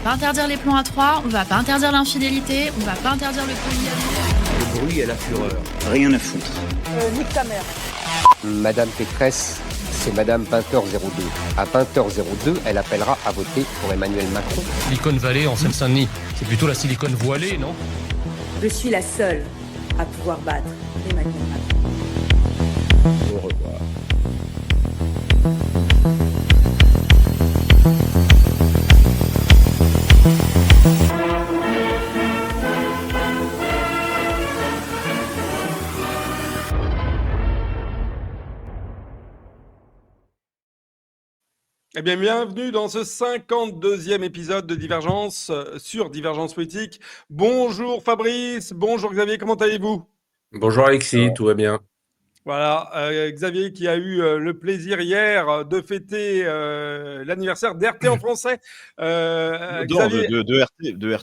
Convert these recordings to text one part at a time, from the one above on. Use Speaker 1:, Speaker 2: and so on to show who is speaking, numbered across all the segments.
Speaker 1: pas interdire les plans à trois, on va pas interdire l'infidélité, on va pas interdire le polyamour.
Speaker 2: Le bruit et la fureur.
Speaker 3: Rien à foutre.
Speaker 4: Nique ta mère.
Speaker 5: Madame Pécresse, c'est Madame Pinter 02. À Pinter 02, elle appellera à voter pour Emmanuel Macron.
Speaker 6: Silicon Valley en Seine-Saint-Denis, c'est plutôt la Silicon voilée, non?
Speaker 4: Je suis la seule à pouvoir battre Emmanuel Macron.
Speaker 2: Au revoir.
Speaker 7: Eh bien, bienvenue dans ce 52e épisode de Divergence sur Divergence Politique. Bonjour Fabrice, bonjour Xavier, comment allez-vous?
Speaker 8: Bonjour Alexis, tout va bien.
Speaker 7: Voilà, Xavier qui a eu le plaisir hier de fêter l'anniversaire d'RT en français. Xavier...
Speaker 9: de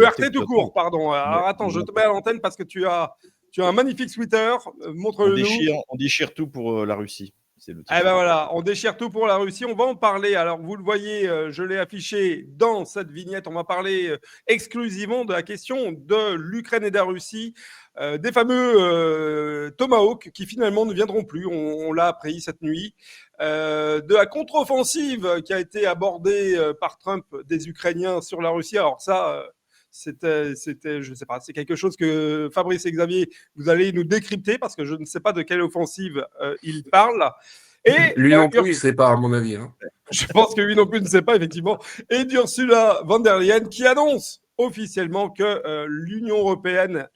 Speaker 7: RT tout court, pardon. Alors attends, je te mets à l'antenne parce que tu as un magnifique sweater, montre-le-nous.
Speaker 9: On déchire tout pour la Russie.
Speaker 7: Eh ben voilà, on déchire tout pour la Russie. On va en parler. Alors, vous le voyez, je l'ai affiché dans cette vignette. On va parler exclusivement de la question de l'Ukraine et de la Russie, des fameux Tomahawk qui finalement ne viendront plus. On l'a appris cette nuit. De la contre-offensive qui a été abordée par Trump des Ukrainiens sur la Russie. Alors ça... C'était, je sais pas, c'est quelque chose que Fabrice et Xavier, vous allez nous décrypter parce que je ne sais pas de quelle offensive il parle.
Speaker 8: Et lui non plus, il ne sait pas, à mon avis. Hein.
Speaker 7: Je pense que lui non plus ne sait pas, effectivement. Et d'Ursula von der Leyen qui annonce officiellement que l'Union européenne,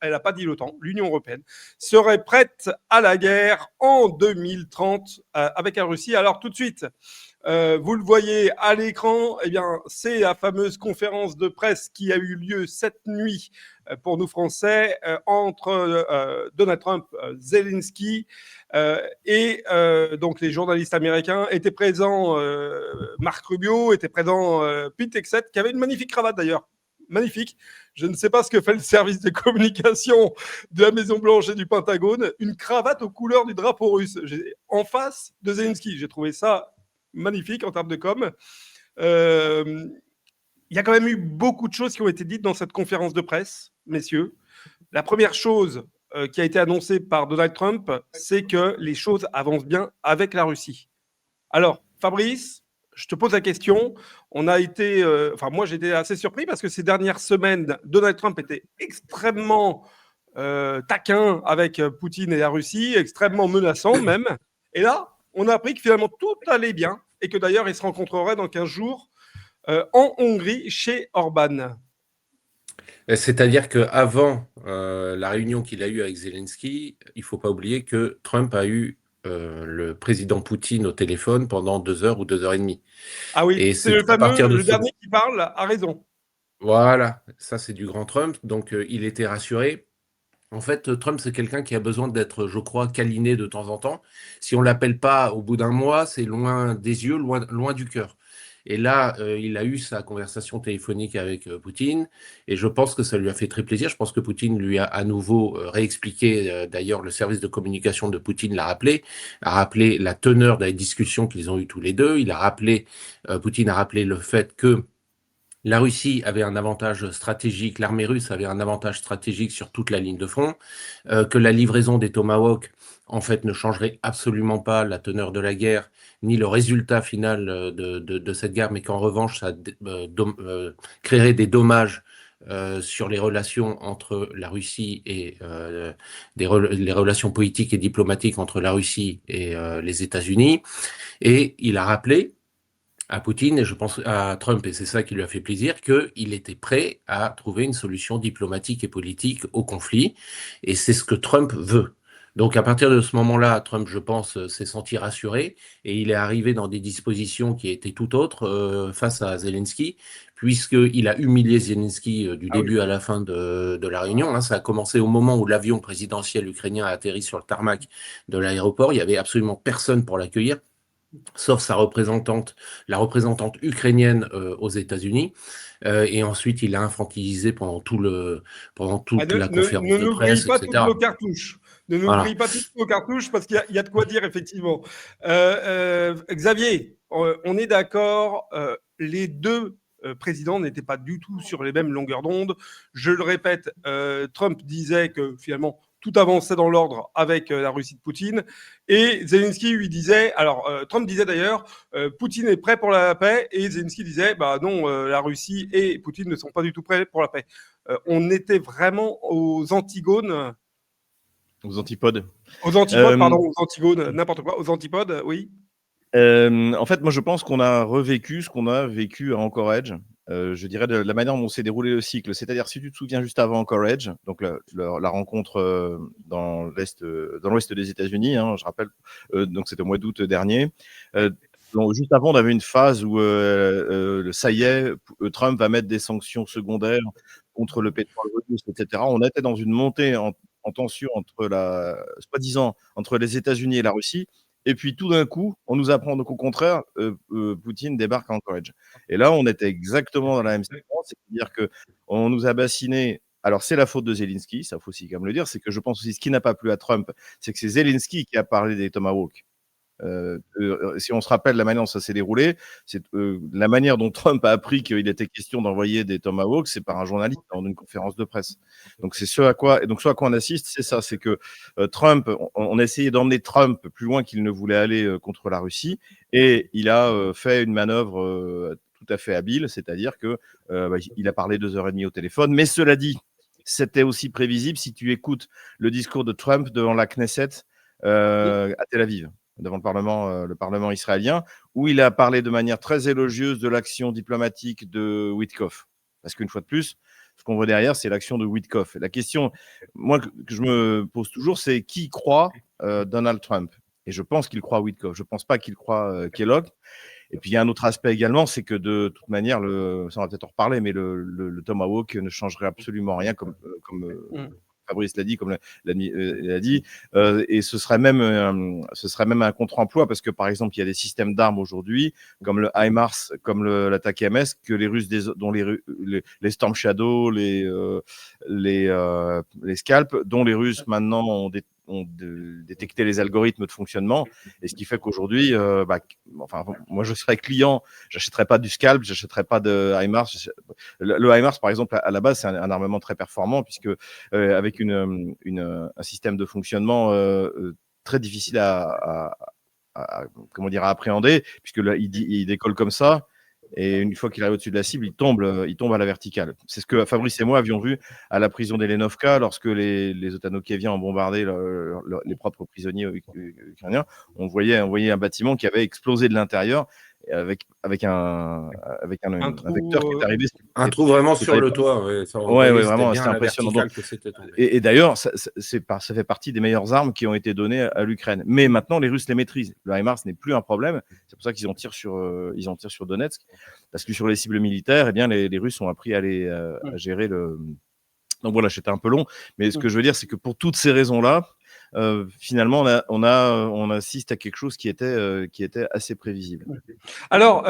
Speaker 7: elle n'a pas dit l'OTAN, l'Union européenne serait prête à la guerre en 2030 avec la Russie. Alors tout de suite, vous le voyez à l'écran, eh bien, c'est la fameuse conférence de presse qui a eu lieu cette nuit pour nous Français entre Donald Trump, Zelensky et donc les journalistes américains étaient présents. Marc Rubio était présent, Pete Hegseth qui avait une magnifique cravate d'ailleurs. Magnifique. Je ne sais pas ce que fait le service de communication de la Maison-Blanche et du Pentagone. Une cravate aux couleurs du drapeau russe. En face de Zelensky. J'ai trouvé ça magnifique en termes de com. Il y a quand même eu beaucoup de choses qui ont été dites dans cette conférence de presse, messieurs. La première chose qui a été annoncée par Donald Trump, c'est que les choses avancent bien avec la Russie. Alors, Fabrice, je te pose la question. On a été, moi j'étais assez surpris parce que ces dernières semaines, Donald Trump était extrêmement taquin avec Poutine et la Russie, extrêmement menaçant même. Et là, on a appris que finalement tout allait bien et que d'ailleurs il se rencontrerait dans 15 jours en Hongrie chez Orban.
Speaker 8: C'est-à-dire qu'avant la réunion qu'il a eue avec Zelensky, il ne faut pas oublier que Trump a eu le président Poutine au téléphone pendant 2 heures ou 2 heures et demie.
Speaker 7: Ah oui,
Speaker 8: et
Speaker 7: c'est le fameux, le dernier qui parle a raison.
Speaker 8: Voilà, ça c'est du grand Trump, donc il était rassuré. En fait, Trump, c'est quelqu'un qui a besoin d'être, je crois, câliné de temps en temps. Si on ne l'appelle pas au bout d'un mois, c'est loin des yeux, loin du cœur. Et là, il a eu sa conversation téléphonique avec Poutine, et je pense que ça lui a fait très plaisir. Je pense que Poutine lui a à nouveau réexpliqué, d'ailleurs, le service de communication de Poutine a rappelé la teneur des discussions qu'ils ont eues tous les deux. Poutine a rappelé le fait que la Russie avait un avantage stratégique, l'armée russe avait un avantage stratégique sur toute la ligne de front, que la livraison des Tomahawk, en fait, ne changerait absolument pas la teneur de la guerre, ni le résultat final de cette guerre, mais qu'en revanche, ça créerait des dommages sur les relations entre la Russie et les relations politiques et diplomatiques entre la Russie et les États-Unis. Et il a rappelé à Poutine, et je pense à Trump, et c'est ça qui lui a fait plaisir, qu'il était prêt à trouver une solution diplomatique et politique au conflit, et c'est ce que Trump veut. Donc à partir de ce moment-là, Trump, je pense, s'est senti rassuré, et il est arrivé dans des dispositions qui étaient tout autres face à Zelensky, puisqu'il a humilié Zelensky du début à la fin de la réunion. Ça a commencé au moment où l'avion présidentiel ukrainien a atterri sur le tarmac de l'aéroport. Il n'y avait absolument personne pour l'accueillir, sauf la représentante ukrainienne aux États-Unis. Et ensuite, il a infantilisé pendant toute la conférence de presse,
Speaker 7: pas
Speaker 8: etc.
Speaker 7: toutes nos cartouches. Ne nous grille pas toutes nos cartouches parce qu'il y a de quoi dire, effectivement. Xavier, on est d'accord. les deux présidents n'étaient pas du tout sur les mêmes longueurs d'onde. Je le répète, Trump disait que finalement tout avançait dans l'ordre avec la Russie de Poutine, et Zelensky lui disait, alors Trump disait d'ailleurs, Poutine est prêt pour la paix, et Zelensky disait, bah non, la Russie et Poutine ne sont pas du tout prêts pour la paix. On était vraiment aux antigones.
Speaker 9: Aux antipodes.
Speaker 7: Aux antipodes,
Speaker 9: Euh,
Speaker 7: pardon, aux antigones, n'importe quoi, aux antipodes, oui.
Speaker 9: En fait, moi, je pense qu'on a revécu ce qu'on a vécu à Anchorage. Je dirais de la manière dont s'est déroulé le cycle. C'est-à-dire, si tu te souviens juste avant Anchorage, donc la rencontre dans l'ouest des États-Unis, hein, je rappelle, donc c'était au mois d'août dernier. Donc, juste avant, on avait une phase où ça y est, Trump va mettre des sanctions secondaires contre le pétrole russe, etc. On était dans une montée en tension soi-disant entre les États-Unis et la Russie. Et puis tout d'un coup, on nous apprend donc au contraire, Poutine débarque à Anchorage. Et là, on était exactement dans la même séquence, c'est-à-dire que on nous a bassiné. Alors c'est la faute de Zelensky, ça faut aussi quand même le dire. C'est que je pense aussi ce qui n'a pas plu à Trump, c'est que c'est Zelensky qui a parlé des Tomahawks. Si on se rappelle la manière dont ça s'est déroulé, c'est la manière dont Trump a appris qu'il était question d'envoyer des Tomahawks, c'est par un journaliste dans une conférence de presse. Donc c'est ce à quoi on assiste, c'est ça, c'est que Trump, on a essayé d'emmener Trump plus loin qu'il ne voulait aller contre la Russie, et il a fait une manœuvre tout à fait habile, c'est-à-dire que il a parlé 2h30 au téléphone, mais cela dit, c'était aussi prévisible si tu écoutes le discours de Trump devant la Knesset à Tel Aviv, devant le Parlement israélien, où il a parlé de manière très élogieuse de l'action diplomatique de Witkoff. Parce qu'une fois de plus, ce qu'on voit derrière, c'est l'action de Witkoff. Et la question, moi, que je me pose toujours, c'est qui croit Donald Trump? Et je pense qu'il croit Witkoff. Je ne pense pas qu'il croit Kellogg. Et puis, il y a un autre aspect également, c'est que de toute manière, ça on va peut-être en reparler, mais le Tomahawk ne changerait absolument rien, comme Fabrice l'a dit, comme l'a dit, et ce serait même un contre-emploi, parce que par exemple, il y a des systèmes d'armes aujourd'hui, comme le HIMARS, comme l'attaque MS, que les Russes, dont les Storm Shadow, les Scalp, dont les Russes maintenant ont détecté les algorithmes de fonctionnement, et ce qui fait qu'aujourd'hui, moi je serais client, j'achèterais pas du Scalp, j'achèterais pas de HIMARS. Le HIMARS, par exemple, à la base, c'est un armement très performant, puisque avec un système de fonctionnement très difficile à appréhender, puisque là, il décolle comme ça. Et une fois qu'il arrive au-dessus de la cible, il tombe à la verticale. C'est ce que Fabrice et moi avions vu à la prison d'Elenovka lorsque les Otano-Kieviens ont bombardé les propres prisonniers ukrainiens. On voyait un bâtiment qui avait explosé de l'intérieur avec un vecteur qui est arrivé.
Speaker 8: Un trou vraiment sur le toit.
Speaker 9: Ouais, vraiment, c'était impressionnant. Et d'ailleurs, ça fait partie des meilleures armes qui ont été données à l'Ukraine. Mais maintenant, les Russes les maîtrisent. Le HIMARS n'est plus un problème. C'est pour ça qu'ils en tirent sur Donetsk. Parce que sur les cibles militaires, eh bien, les Russes ont appris à gérer le. Donc voilà, j'étais un peu long. Mais ce que je veux dire, c'est que pour toutes ces raisons-là, finalement, on assiste à quelque chose qui était assez prévisible.
Speaker 7: Alors,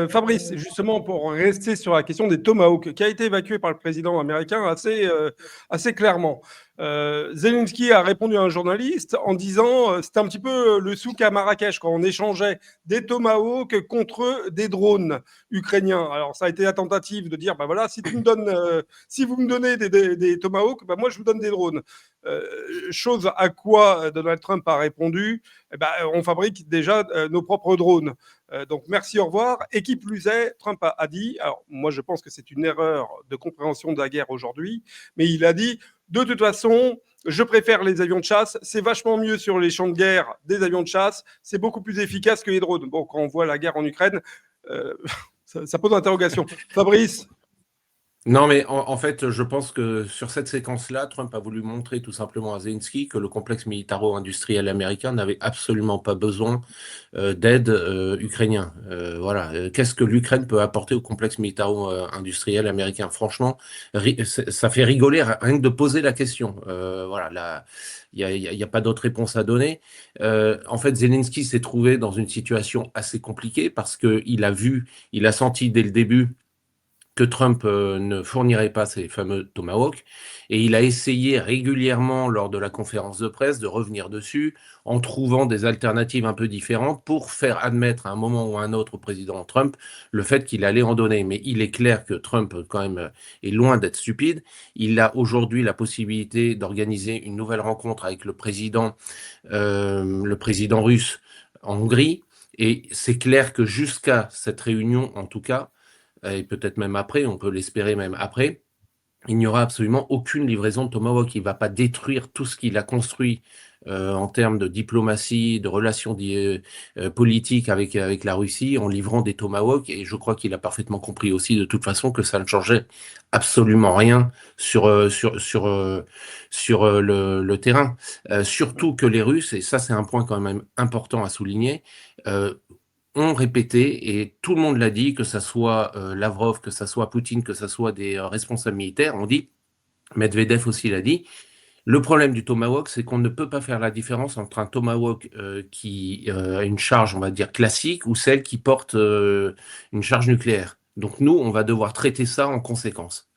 Speaker 7: Fabrice, justement, pour rester sur la question des Tomahawks, qui a été évacué par le président américain assez clairement. Zelensky a répondu à un journaliste en disant c'était un petit peu le souk à Marrakech quand on échangeait des Tomahawks contre des drones ukrainiens. Alors ça a été la tentative de dire bah voilà, si vous me donnez des Tomahawks, bah moi je vous donne des drones. Chose à quoi Donald Trump a répondu on fabrique déjà nos propres drones. Donc merci, au revoir. Et qui plus est, Trump a dit, alors moi je pense que c'est une erreur de compréhension de la guerre aujourd'hui, mais il a dit de toute façon, je préfère les avions de chasse, c'est vachement mieux sur les champs de guerre des avions de chasse, c'est beaucoup plus efficace que les drones. Bon, quand on voit la guerre en Ukraine, ça pose interrogation. Fabrice?
Speaker 8: Non, mais en fait, je pense que sur cette séquence-là, Trump a voulu montrer tout simplement à Zelensky que le complexe militaro-industriel américain n'avait absolument pas besoin d'aide ukrainien. Voilà. Qu'est-ce que l'Ukraine peut apporter au complexe militaro-industriel américain? Franchement, ça fait rigoler rien que de poser la question. Voilà, il n'y a pas d'autre réponse à donner. En fait, Zelensky s'est trouvé dans une situation assez compliquée parce qu'il a senti dès le début que Trump ne fournirait pas ces fameux Tomahawks. Et il a essayé régulièrement, lors de la conférence de presse, de revenir dessus en trouvant des alternatives un peu différentes pour faire admettre à un moment ou à un autre au président Trump le fait qu'il allait en donner. Mais il est clair que Trump, quand même, est loin d'être stupide. Il a aujourd'hui la possibilité d'organiser une nouvelle rencontre avec le président russe en Hongrie. Et c'est clair que jusqu'à cette réunion, en tout cas, et peut-être même après, on peut l'espérer même après, il n'y aura absolument aucune livraison de Tomahawk. Il ne va pas détruire tout ce qu'il a construit en termes de diplomatie, de relations politiques avec la Russie en livrant des Tomahawks. Et je crois qu'il a parfaitement compris aussi de toute façon que ça ne changeait absolument rien sur le terrain. Surtout que les Russes, et ça c'est un point quand même important à souligner, ont répété, et tout le monde l'a dit, que ça soit Lavrov, que ça soit Poutine, que ça soit des responsables militaires, on dit, Medvedev aussi l'a dit, le problème du Tomahawk, c'est qu'on ne peut pas faire la différence entre un Tomahawk qui a une charge, on va dire, classique, ou celle qui porte une charge nucléaire. Donc nous, on va devoir traiter ça en conséquence.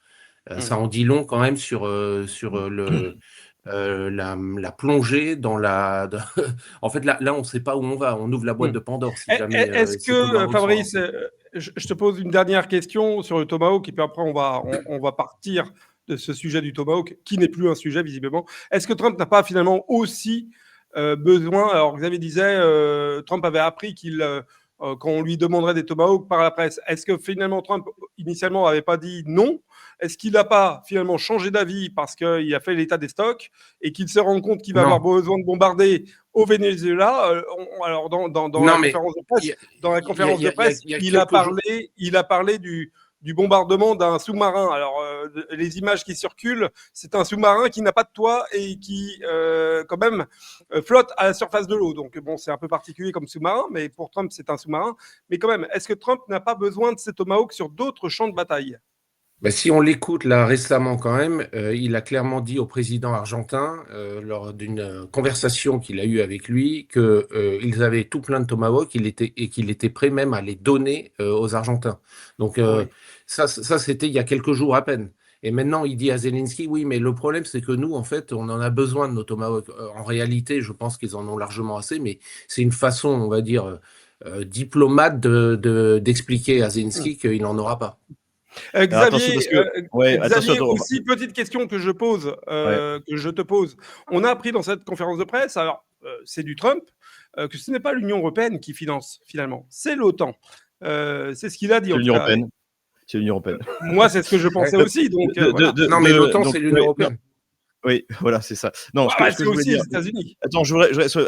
Speaker 8: Ça en dit long quand même sur la plongée dans la. En fait, là, on ne sait pas où on va. On ouvre la boîte de Pandore. Si jamais,
Speaker 7: Est-ce que, Fabrice, je te pose une dernière question sur le Tomahawk, et puis après, on va partir de ce sujet du Tomahawk, qui n'est plus un sujet, visiblement. Est-ce que Trump n'a pas finalement aussi besoin. Alors, Xavier disait, Trump avait appris qu'on lui demanderait des Tomahawks par la presse. Est-ce que finalement Trump, initialement, n'avait pas dit non ? Est-ce qu'il n'a pas finalement changé d'avis parce qu'il a fait l'état des stocks et qu'il se rend compte qu'il va avoir besoin de bombarder au Venezuela ? Alors, dans la conférence de presse, il a parlé du bombardement d'un sous-marin. Alors, les images qui circulent, c'est un sous-marin qui n'a pas de toit et qui, quand même, flotte à la surface de l'eau. Donc, bon, c'est un peu particulier comme sous-marin, mais pour Trump, c'est un sous-marin. Mais quand même, est-ce que Trump n'a pas besoin de ces Tomahawks sur d'autres champs de bataille ?
Speaker 8: Ben, si on l'écoute là récemment quand même, il a clairement dit au président argentin, lors d'une conversation qu'il a eue avec lui, qu'ils avaient tout plein de Tomahawks et qu'il était prêt même à les donner aux Argentins. Donc ça, c'était il y a quelques jours à peine. Et maintenant, il dit à Zelensky, oui, mais le problème, c'est que nous, en fait, on en a besoin de nos Tomahawks. En réalité, je pense qu'ils en ont largement assez, mais c'est une façon, on va dire, diplomate d'expliquer à Zelensky qu'il n'en aura pas.
Speaker 7: Xavier, aussi, petite question que je te pose. On a appris dans cette conférence de presse, alors c'est du Trump, que ce n'est pas l'Union européenne qui finance finalement, c'est l'OTAN. C'est ce qu'il a dit.
Speaker 9: C'est l'Union européenne.
Speaker 7: Moi, c'est ce que je pensais aussi. Donc,
Speaker 8: non, mais l'OTAN, c'est l'Union européenne.
Speaker 9: Oui, voilà, c'est ça. Non,
Speaker 7: c'est aussi les États-Unis.
Speaker 9: Attends,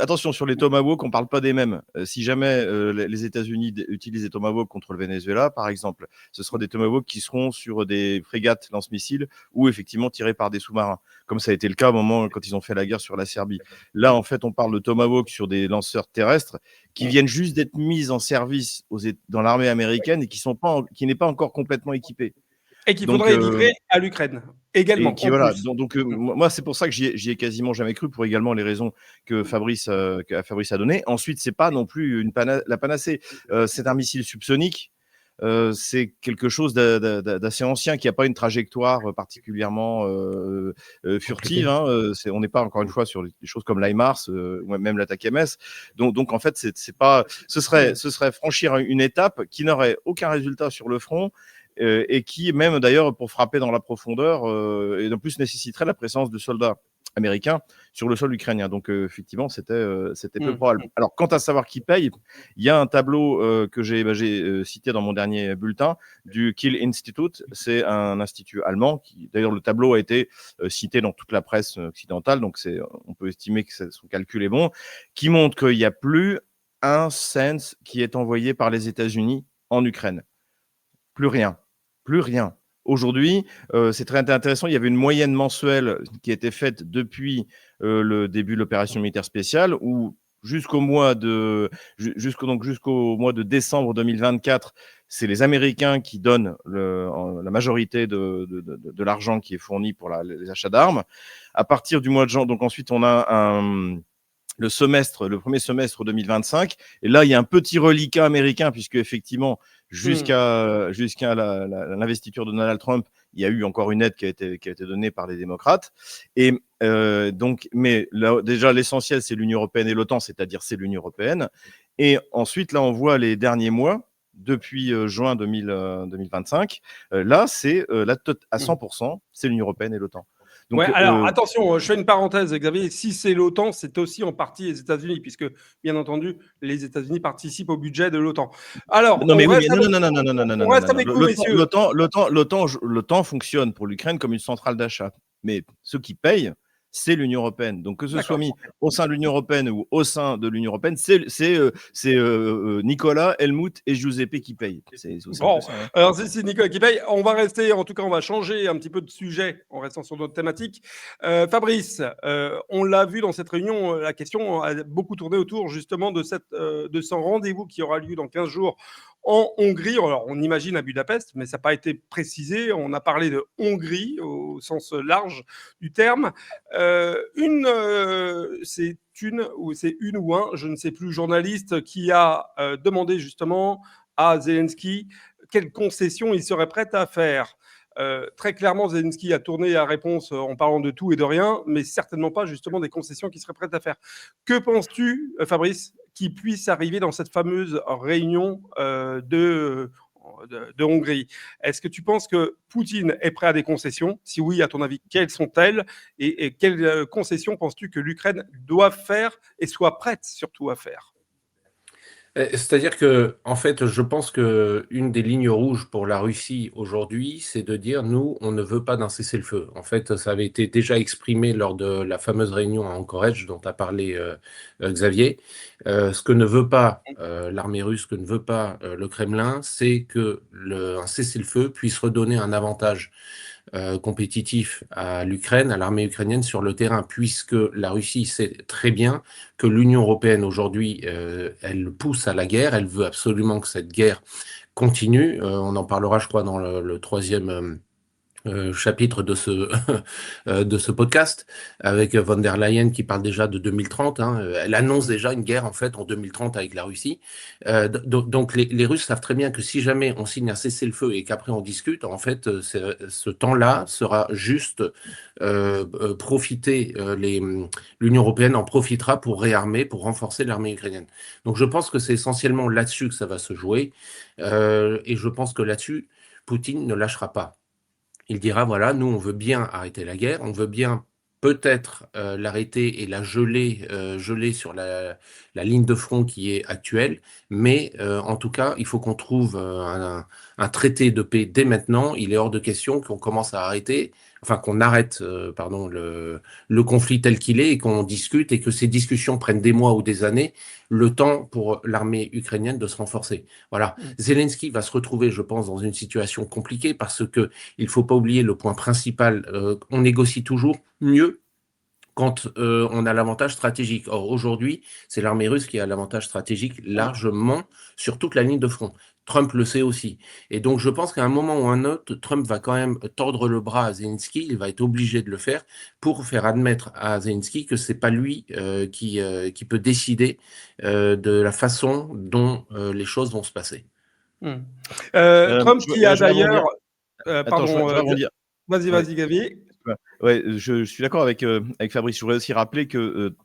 Speaker 9: attention, sur les Tomahawks, on ne parle pas des mêmes. Si jamais les États-Unis utilisent des Tomahawks contre le Venezuela, par exemple, ce seront des Tomahawks qui seront sur des frégates lance-missiles ou effectivement tirés par des sous-marins, comme ça a été le cas au moment quand ils ont fait la guerre sur la Serbie. Là, en fait, on parle de Tomahawks sur des lanceurs terrestres qui viennent juste d'être mis en service dans l'armée américaine et qui n'est pas encore complètement équipée.
Speaker 7: Et qu'il faudrait livrer à l'Ukraine également.
Speaker 9: Moi, c'est pour ça que j'y ai quasiment jamais cru, pour également les raisons que Fabrice a données. Ensuite, c'est pas non plus la panacée. C'est un missile subsonique. C'est quelque chose d'assez ancien qui n'a pas une trajectoire particulièrement furtive. On n'est pas, encore une fois, sur des choses comme l'HIMARS ou même l'attaque MS. Donc, en fait, c'est pas. Ce serait franchir une étape qui n'aurait aucun résultat sur le front. Et qui, même d'ailleurs, pour frapper dans la profondeur, et en plus nécessiterait la présence de soldats américains sur le sol ukrainien. Donc, effectivement, c'était peu probable. Alors, quant à savoir qui paye, il y a un tableau que j'ai cité dans mon dernier bulletin du Kiel Institute. C'est un institut allemand qui, d'ailleurs, le tableau a été cité dans toute la presse occidentale, donc on peut estimer que son calcul est bon, qui montre qu'il n'y a plus un cent qui est envoyé par les États-Unis en Ukraine. Plus rien. Aujourd'hui, c'est très intéressant. Il y avait une moyenne mensuelle qui a été faite depuis le début de l'opération militaire spéciale, où jusqu'au mois de décembre 2024, c'est les Américains qui donnent la majorité de l'argent qui est fourni pour les achats d'armes. À partir du mois de janvier, donc ensuite on a le premier semestre 2025. Et là, il y a un petit reliquat américain, puisque effectivement, jusqu'à l'investiture de Donald Trump, il y a eu encore une aide qui a été donnée par les démocrates. Et donc, mais là, déjà, l'essentiel, c'est l'Union européenne et l'OTAN, c'est-à-dire c'est l'Union européenne. Et ensuite, là, on voit les derniers mois, depuis juin 2025, là, c'est à 100%, c'est l'Union européenne et l'OTAN. Donc,
Speaker 7: ouais, alors attention, je fais une parenthèse, Xavier. Si c'est l'OTAN, c'est aussi en partie les États-Unis, puisque bien entendu, les États-Unis participent au budget de l'OTAN. Alors,
Speaker 9: non, mais
Speaker 7: on
Speaker 9: oui,
Speaker 7: reste
Speaker 9: mais
Speaker 7: on reste avec vous, messieurs.
Speaker 9: L'OTAN fonctionne pour l'Ukraine comme une centrale d'achat. Mais ceux qui payent, c'est l'Union européenne. Donc que ce soit mis au sein de l'Union européenne ou au sein de l'Union européenne, c'est Nicolas, Helmut et Giuseppe qui payent.
Speaker 7: Bon, alors c'est Nicolas qui paye. On va rester, en tout cas, on va changer un petit peu de sujet en restant sur notre thématique. Fabrice, on l'a vu dans cette réunion, la question a beaucoup tourné autour justement de ce rendez-vous qui aura lieu dans 15 jours en Hongrie. Alors, on imagine à Budapest, mais ça n'a pas été précisé. On a parlé de Hongrie au sens large du terme. C'est une ou un, je ne sais plus, journaliste qui a demandé justement à Zelensky quelles concessions il serait prêt à faire. Très clairement, Zelensky a tourné la réponse en parlant de tout et de rien, mais certainement pas justement des concessions qu'il serait prêt à faire. Que penses-tu, Fabrice, qui puisse arriver dans cette fameuse réunion de Hongrie? Est-ce que tu penses que Poutine est prêt à des concessions? Si oui, à ton avis, quelles sont-elles? Et quelles concessions penses-tu que l'Ukraine doit faire et soit prête surtout à faire?
Speaker 8: C'est-à-dire que, en fait, je pense que une des lignes rouges pour la Russie aujourd'hui, c'est de dire nous, on ne veut pas d'un cessez-le-feu. En fait, ça avait été déjà exprimé lors de la fameuse réunion à Anchorage dont a parlé Xavier. Ce que ne veut pas l'armée russe, ce que ne veut pas le Kremlin, c'est que un cessez-le-feu puisse redonner un avantage compétitif à l'Ukraine, à l'armée ukrainienne sur le terrain, puisque la Russie sait très bien que l'Union européenne aujourd'hui, elle pousse à la guerre, elle veut absolument que cette guerre continue. On en parlera, je crois, dans le troisième chapitre de ce podcast, avec von der Leyen qui parle déjà de 2030. Elle annonce déjà une guerre en fait en 2030 avec la Russie. Donc les Russes savent très bien que si jamais on signe un cessez-le-feu et qu'après on discute, en fait ce temps-là sera juste profiter. L'Union européenne en profitera pour réarmer, pour renforcer l'armée ukrainienne. Donc je pense que c'est essentiellement là-dessus que ça va se jouer, et je pense que là-dessus Poutine ne lâchera pas. Il dira, voilà, nous, on veut bien arrêter la guerre, on veut bien peut-être l'arrêter et la geler sur la ligne de front qui est actuelle, mais en tout cas, il faut qu'on trouve un traité de paix dès maintenant. Il est hors de question qu'on commence à arrêter, enfin qu'on arrête le conflit tel qu'il est et qu'on discute et que ces discussions prennent des mois ou des années, le temps pour l'armée ukrainienne de se renforcer. Voilà. Zelensky va se retrouver, je pense, dans une situation compliquée parce que il faut pas oublier le point principal, on négocie toujours mieux quand on a l'avantage stratégique. Or, aujourd'hui, c'est l'armée russe qui a l'avantage stratégique largement sur toute la ligne de front. Trump le sait aussi. Et donc, je pense qu'à un moment ou un autre, Trump va quand même tordre le bras à Zelensky. Il va être obligé de le faire pour faire admettre à Zelensky que c'est pas lui qui peut décider de la façon dont les choses vont se passer.
Speaker 7: Trump qui a d'ailleurs...
Speaker 9: Pardon,
Speaker 7: Vas-y, Xavier.
Speaker 9: Ouais, je suis d'accord avec Fabrice. Je voudrais aussi rappeler que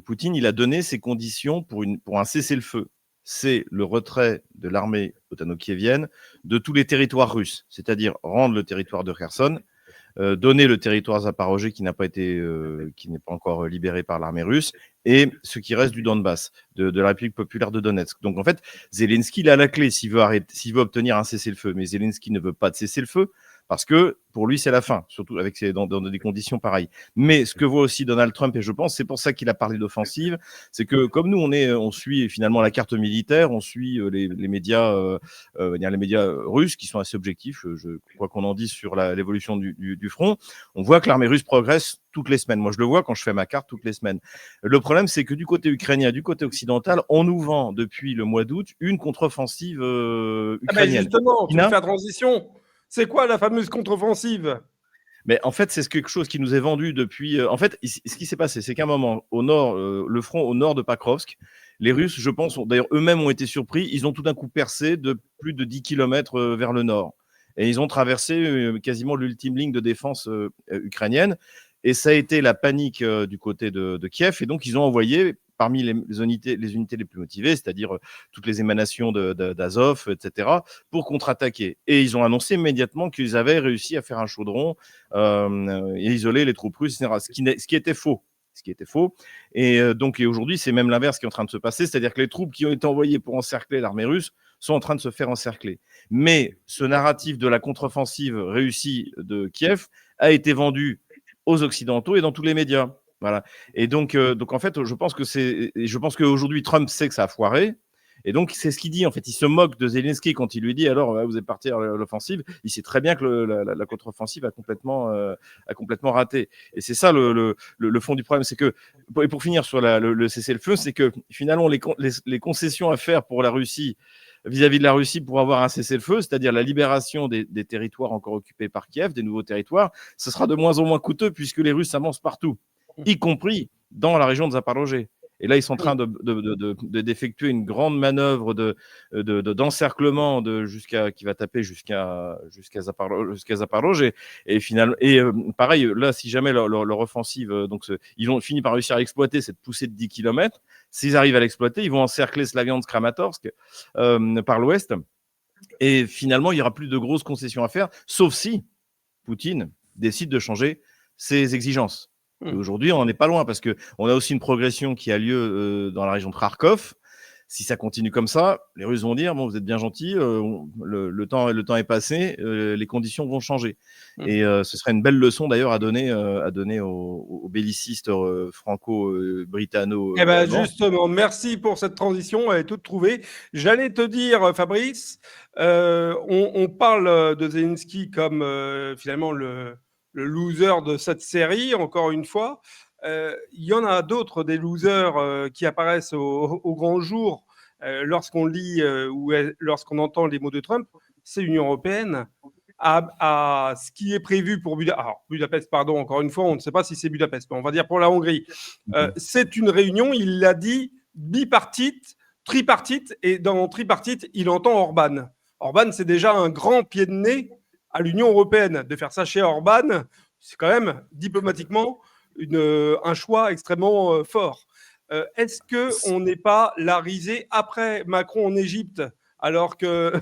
Speaker 9: Poutine, il a donné ses conditions pour un cessez-le-feu. C'est le retrait de l'armée otano-kievienne de tous les territoires russes, c'est-à-dire rendre le territoire de Kherson, donner le territoire Zaporozhye qui n'est pas encore libéré par l'armée russe, et ce qui reste du Donbass, de la République populaire de Donetsk. Donc en fait, Zelensky, il a la clé s'il veut obtenir un cessez-le-feu. Mais Zelensky ne veut pas de cessez-le-feu parce que pour lui, c'est la fin, surtout dans des conditions pareilles. Mais ce que voit aussi Donald Trump, et je pense c'est pour ça qu'il a parlé d'offensive, c'est que comme nous, on suit finalement la carte militaire, on suit les médias russes qui sont assez objectifs, je crois qu'on en dise sur l'évolution du front, on voit que l'armée russe progresse toutes les semaines. Moi, je le vois quand je fais ma carte toutes les semaines. Le problème, c'est que du côté ukrainien, du côté occidental, on nous vend depuis le mois d'août une contre-offensive ukrainienne.
Speaker 7: Justement, tu fais la transition. C'est quoi la fameuse contre-offensive ?
Speaker 9: Mais en fait, c'est quelque chose qui nous est vendu depuis. En fait, ce qui s'est passé, c'est qu'à un moment, au nord, le front au nord de Pakrovsk, les Russes, je pense, d'ailleurs eux-mêmes ont été surpris. Ils ont tout d'un coup percé de plus de 10 km vers le nord. Et ils ont traversé quasiment l'ultime ligne de défense ukrainienne. Et ça a été la panique du côté de Kiev. Et donc, ils ont envoyé, parmi les unités les plus motivées, c'est-à-dire toutes les émanations d'Azov, etc., pour contre-attaquer. Et ils ont annoncé immédiatement qu'ils avaient réussi à faire un chaudron et isoler les troupes russes, etc., ce qui était faux. Et donc, aujourd'hui, c'est même l'inverse qui est en train de se passer, c'est-à-dire que les troupes qui ont été envoyées pour encercler l'armée russe sont en train de se faire encercler. Mais ce narratif de la contre-offensive réussie de Kiev a été vendu aux Occidentaux et dans tous les médias. Voilà. Et donc en fait, je pense qu'aujourd'hui, Trump sait que ça a foiré. Et donc, c'est ce qu'il dit. En fait, il se moque de Zelensky quand il lui dit alors, vous êtes parti à l'offensive. Il sait très bien que la contre-offensive a complètement raté. Et c'est ça le fond du problème. C'est que, pour finir sur le cessez-le-feu, c'est que finalement, les concessions à faire pour la Russie, vis-à-vis de la Russie, pour avoir un cessez-le-feu, c'est-à-dire la libération des territoires encore occupés par Kiev, des nouveaux territoires, ce sera de moins en moins coûteux puisque les Russes avancent partout, y compris dans la région de Zaporozhye. Et là, ils sont en train d'effectuer une grande manœuvre d'encerclement qui va taper jusqu'à Zaporozhye. Et finalement, pareil, là, si jamais leur offensive, ils ont fini par réussir à exploiter cette poussée de 10 km. S'ils arrivent à l'exploiter, ils vont encercler Slaviansk-Kramatorsk par l'ouest. Et finalement, il n'y aura plus de grosses concessions à faire, sauf si Poutine décide de changer ses exigences. Et aujourd'hui, on n'en est pas loin parce qu'on a aussi une progression qui a lieu dans la région de Kharkov. Si ça continue comme ça, les Russes vont dire bon, vous êtes bien gentils, le temps est passé, les conditions vont changer. Et ce serait une belle leçon d'ailleurs à donner aux bellicistes franco-britanno.
Speaker 7: Justement, merci pour cette transition, elle est toute trouvée. J'allais te dire, Fabrice, on parle de Zelensky comme finalement le loser de cette série, encore une fois. Il y en a d'autres, des losers qui apparaissent au grand jour lorsqu'on lit ou lorsqu'on entend les mots de Trump. C'est l'Union européenne. À ce qui est prévu pour Budapest, pardon, encore une fois, on ne sait pas si c'est Budapest, mais on va dire pour la Hongrie. C'est une réunion, il l'a dit, bipartite, tripartite, et dans tripartite, il entend Orban. Orban, c'est déjà un grand pied de nez à l'Union européenne. De faire ça chez Orban, c'est quand même diplomatiquement un choix extrêmement fort. Est-ce qu'on n'est pas la risée après Macron en Égypte, alors que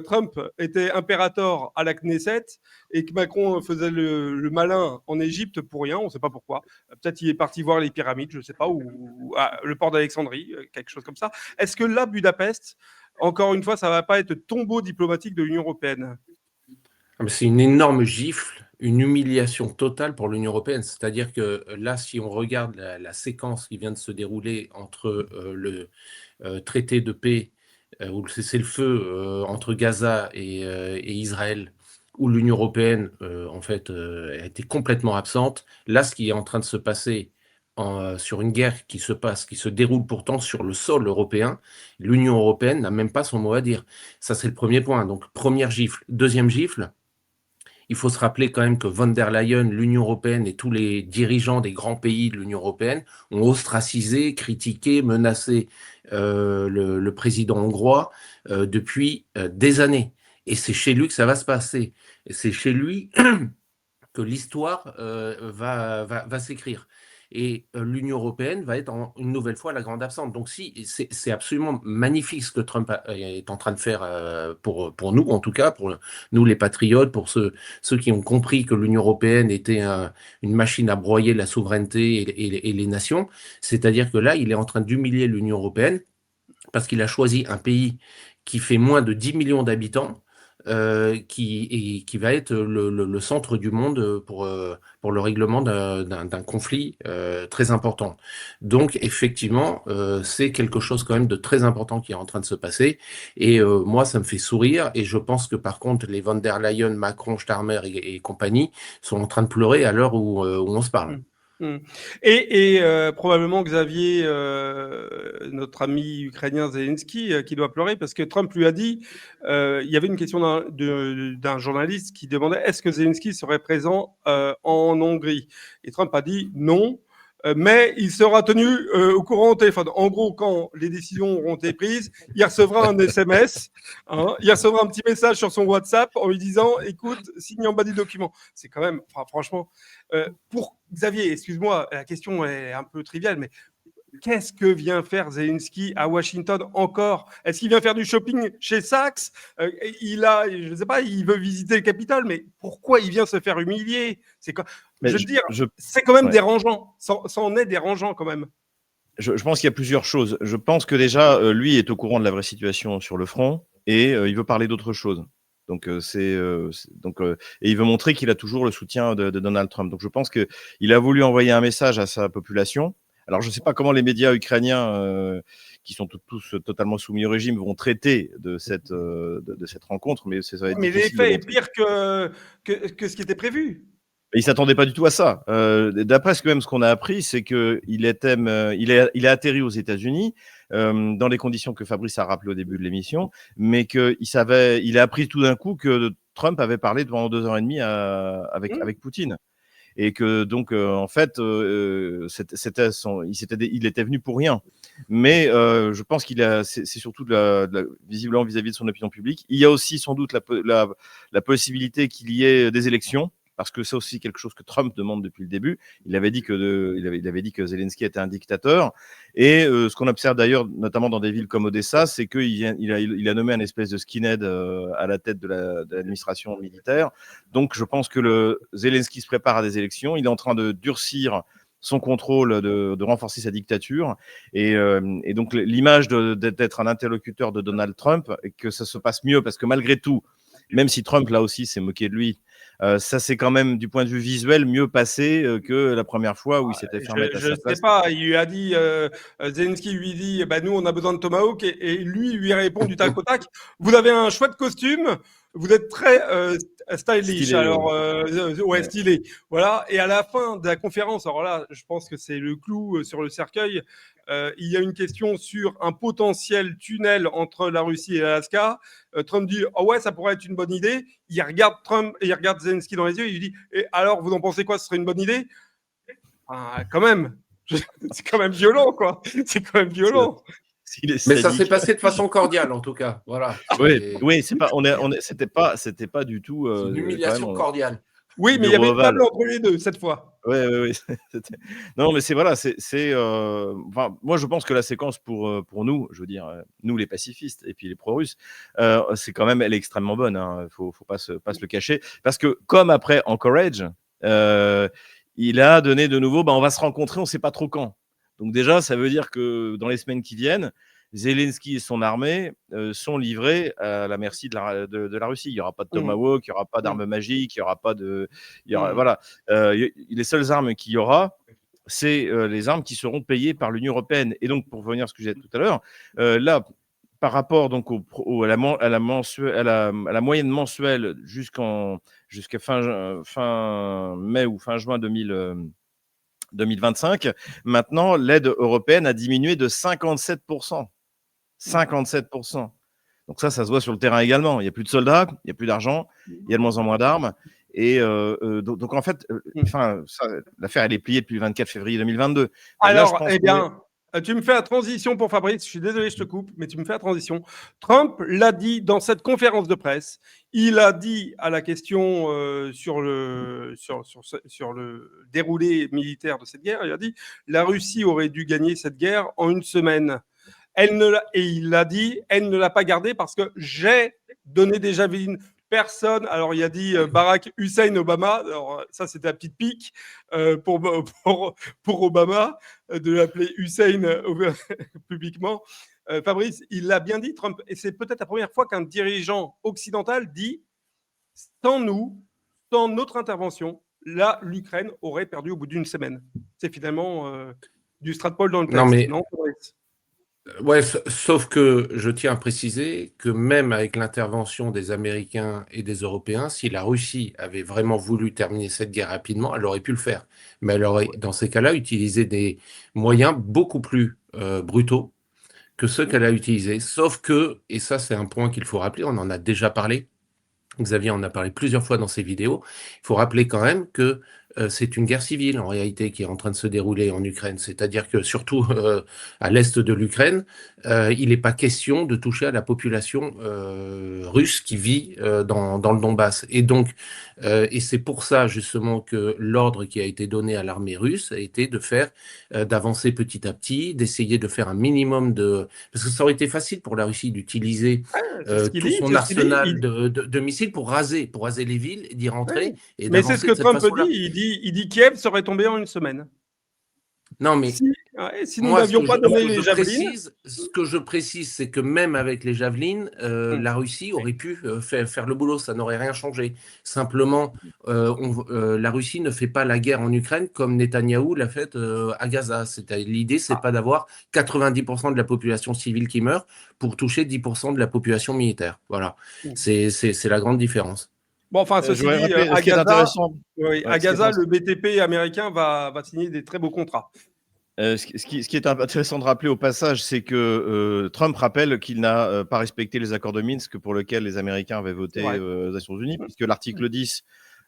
Speaker 7: Trump était impérator à la Knesset et que Macron faisait le malin en Égypte pour rien, on ne sait pas pourquoi. Peut-être il est parti voir les pyramides, je ne sais pas, ou le port d'Alexandrie, quelque chose comme ça. Est-ce que là, Budapest, encore une fois, ça ne va pas être tombeau diplomatique de l'Union européenne ?
Speaker 8: C'est une énorme gifle, une humiliation totale pour l'Union européenne. C'est-à-dire que là, si on regarde la séquence qui vient de se dérouler entre le traité de paix ou le cessez-le-feu entre Gaza et Israël, où l'Union européenne, en fait, a été complètement absente. Là, ce qui est en train de se passer sur une guerre qui se déroule pourtant sur le sol européen, l'Union européenne n'a même pas son mot à dire. Ça, c'est le premier point. Donc, première gifle. Deuxième gifle, il faut se rappeler quand même que von der Leyen, l'Union européenne et tous les dirigeants des grands pays de l'Union européenne ont ostracisé, critiqué, menacé le président hongrois depuis des années. Et c'est chez lui que ça va se passer. Et c'est chez lui que l'histoire va s'écrire. Et l'Union européenne va être une nouvelle fois la grande absente. Donc c'est absolument magnifique ce que Trump est en train de faire pour nous, en tout cas, pour nous les patriotes, pour ceux qui ont compris que l'Union européenne était une machine à broyer la souveraineté et les nations. C'est-à-dire que là, il est en train d'humilier l'Union européenne parce qu'il a choisi un pays qui fait moins de 10 millions d'habitants, qui va être le centre du monde pour le règlement d'un conflit très important. Donc effectivement, c'est quelque chose quand même de très important qui est en train de se passer. Et moi, ça me fait sourire. Et je pense que par contre, les von der Leyen, Macron, Starmer et compagnie sont en train de pleurer à l'heure où on se parle.
Speaker 7: Mm. Et probablement Xavier, notre ami ukrainien Zelensky, qui doit pleurer parce que Trump lui a dit, il y avait une question d'un journaliste qui demandait est-ce que Zelensky serait présent en Hongrie. Et Trump a dit non. Mais il sera tenu au courant au téléphone. En gros, quand les décisions auront été prises, il recevra un SMS, hein, il recevra un petit message sur son WhatsApp en lui disant écoute, signe en bas du document. C'est quand même, franchement, pour Xavier, excuse-moi, la question est un peu triviale, mais qu'est-ce que vient faire Zelensky à Washington encore? Est-ce qu'il vient faire du shopping chez Saks? Je ne sais pas, il veut visiter le Capitole, mais pourquoi il vient se faire humilier? Je veux dire, c'est quand même dérangeant. Ça en est dérangeant quand même.
Speaker 9: Je pense qu'il y a plusieurs choses. Je pense que déjà, lui est au courant de la vraie situation sur le front et il veut parler d'autre chose. Donc, et il veut montrer qu'il a toujours le soutien de Donald Trump. Donc, je pense qu'il a voulu envoyer un message à sa population. Alors, je ne sais pas comment les médias ukrainiens, qui sont tous totalement soumis au régime, vont traiter de cette rencontre. Mais
Speaker 7: l'effet est pire que ce qui était prévu.
Speaker 9: Il ne s'attendait pas du tout à ça. D'après ce qu'on a appris, c'est qu'il a atterri aux États-Unis dans les conditions que Fabrice a rappelées au début de l'émission, mais il a appris tout d'un coup que Trump avait parlé pendant 2h30 avec Poutine. Et que donc, en fait, il était venu pour rien. Mais je pense c'est surtout visiblement vis-à-vis de son opinion publique. Il y a aussi sans doute la possibilité qu'il y ait des élections, parce que c'est aussi quelque chose que Trump demande depuis le début. Il avait dit que Zelensky était un dictateur. Et ce qu'on observe d'ailleurs, notamment dans des villes comme Odessa, c'est qu'il a nommé un espèce de skinhead à la tête de l'administration militaire. Donc je pense que Zelensky se prépare à des élections. Il est en train de durcir son contrôle, de renforcer sa dictature. Et donc l'image d'être un interlocuteur de Donald Trump, et que ça se passe mieux, parce que malgré tout, même si Trump, là aussi, s'est moqué de lui, ça c'est quand même, du point de vue visuel, mieux passé que la première fois où il s'était fait remettre à sa place.
Speaker 7: Je sais pas, il lui a dit, Zelensky lui dit, nous on a besoin de Tomahawk, et lui répond du tac au tac, vous avez un chouette costume, vous êtes très stylish, stylé, alors stylé. Voilà, et à la fin de la conférence, alors là, je pense que c'est le clou sur le cercueil, il y a une question sur un potentiel tunnel entre la Russie et l'Alaska. Trump dit oh ouais, ça pourrait être une bonne idée. Il regarde Zelensky dans les yeux, il lui dit et alors vous en pensez quoi, ce serait une bonne idée? Quand même, c'est quand même violent, quoi. C'est quand même violent.
Speaker 8: Mais ça s'est passé de façon cordiale, en tout cas. Voilà.
Speaker 9: Oui, c'était pas du tout
Speaker 8: une humiliation cordiale.
Speaker 7: Oui, mais il y avait une table entre les deux cette fois.
Speaker 9: Oui. Non, mais moi, je pense que la séquence pour nous, je veux dire, nous les pacifistes et puis les pro-russes, c'est quand même, elle est extrêmement bonne. Hein. Faut pas se le cacher, parce que comme après Anchorage, il a donné de nouveau, on va se rencontrer, on ne sait pas trop quand. Donc déjà, ça veut dire que dans les semaines qui viennent, Zelensky et son armée sont livrés à la merci de la Russie. Il n'y aura pas de Tomahawk, il n'y aura pas d'armes magiques, il n'y aura pas de... Voilà. Les seules armes qu'il y aura, c'est les armes qui seront payées par l'Union européenne. Et donc, pour revenir à ce que j'ai dit tout à l'heure, là, par rapport donc à la moyenne mensuelle jusqu'à fin mai ou fin juin 2025, maintenant, l'aide européenne a diminué de 57%. 57%. Donc ça se voit sur le terrain également. Il n'y a plus de soldats, il n'y a plus d'argent, il y a de moins en moins d'armes. Et donc en fait, l'affaire, elle est pliée depuis le 24 février 2022.
Speaker 7: Alors, tu me fais la transition pour Fabrice. Je suis désolé, je te coupe, mais tu me fais la transition. Trump l'a dit dans cette conférence de presse. Il a dit à la question sur le déroulé militaire de cette guerre, il a dit la Russie aurait dû gagner cette guerre en une semaine. Et il a dit, elle ne l'a pas gardée parce que j'ai donné des javelines. Personne, alors il a dit Barack Hussein Obama, alors ça c'était la petite pique pour Obama, de l'appeler Hussein publiquement. Fabrice, il l'a bien dit, Trump, et c'est peut-être la première fois qu'un dirigeant occidental dit sans nous, sans notre intervention, là l'Ukraine aurait perdu au bout d'une semaine. C'est finalement du Stratpol dans le texte.
Speaker 8: Non, mais...
Speaker 7: non, Fabrice?
Speaker 8: Ouais, sauf que je tiens à préciser que même avec l'intervention des Américains et des Européens, si la Russie avait vraiment voulu terminer cette guerre rapidement, elle aurait pu le faire. Mais elle aurait, dans ces cas-là, utilisé des moyens beaucoup plus brutaux que ceux qu'elle a utilisés. Sauf que, et ça c'est un point qu'il faut rappeler, on en a déjà parlé, Xavier en a parlé plusieurs fois dans ses vidéos, il faut rappeler quand même que c'est une guerre civile en réalité qui est en train de se dérouler en Ukraine. C'est-à-dire que surtout à l'est de l'Ukraine, il n'est pas question de toucher à la population russe qui vit dans le Donbass. Et donc, et c'est pour ça justement que l'ordre qui a été donné à l'armée russe a été de faire, d'avancer petit à petit, d'essayer de faire un minimum de... Parce que ça aurait été facile pour la Russie d'utiliser
Speaker 7: C'est ce qu'il
Speaker 8: tout
Speaker 7: dit,
Speaker 8: son
Speaker 7: c'est ce qu'il dit.
Speaker 8: arsenal de missiles pour raser les villes, d'y rentrer et
Speaker 7: Mais c'est ce
Speaker 8: d'avancer
Speaker 7: que
Speaker 8: de cette
Speaker 7: Trump
Speaker 8: façon-là.
Speaker 7: dit. Il dit Kiev serait tombé en une semaine.
Speaker 8: Non, mais
Speaker 7: Si nous
Speaker 8: moi,
Speaker 7: n'avions pas donné les javelines.
Speaker 8: ce que je précise, c'est que même avec les javelines, la Russie aurait pu faire le boulot, ça n'aurait rien changé. Simplement, la Russie ne fait pas la guerre en Ukraine comme Netanyahou l'a fait à Gaza. L'idée, c'est pas d'avoir 90% de la population civile qui meurt pour toucher 10% de la population militaire. Voilà, c'est la grande différence.
Speaker 7: Bon, enfin,
Speaker 9: Je
Speaker 7: ceci
Speaker 9: voudrais
Speaker 7: dit,
Speaker 9: rappeler,
Speaker 7: à
Speaker 9: ce qui est
Speaker 7: Gaza,
Speaker 9: intéressant,
Speaker 7: à Gaza, le BTP américain va signer des très beaux contrats.
Speaker 9: ce qui est intéressant de rappeler au passage, c'est que Trump rappelle qu'il n'a pas respecté les accords de Minsk pour lesquels les Américains avaient voté aux Nations Unies, puisque l'article 10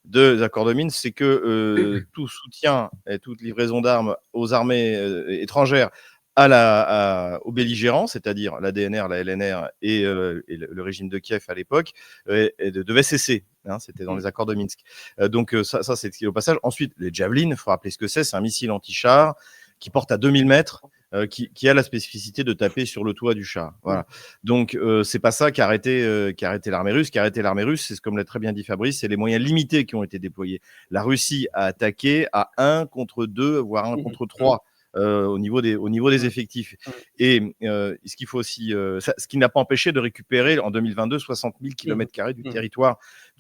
Speaker 9: des accords de Minsk, c'est que tout soutien et toute livraison d'armes aux armées étrangères aux belligérants, c'est-à-dire la DNR, la LNR et le régime de Kiev à l'époque, devait cesser. Hein, c'était dans les accords de Minsk. Donc ça c'est au passage. Ensuite, les Javelin, il faut rappeler ce que c'est un missile anti-char qui porte à 2000 mètres, qui a la spécificité de taper sur le toit du char. Voilà. Donc c'est pas ça qui a arrêté l'armée russe. Qui a arrêté l'armée russe, c'est comme l'a très bien dit Fabrice, c'est les moyens limités qui ont été déployés. La Russie a attaqué à 1 contre 2, voire 1 contre 3. Au niveau des effectifs. Et ce qu'il faut aussi, ce qui n'a pas empêché de récupérer en 2022 60 000 km² du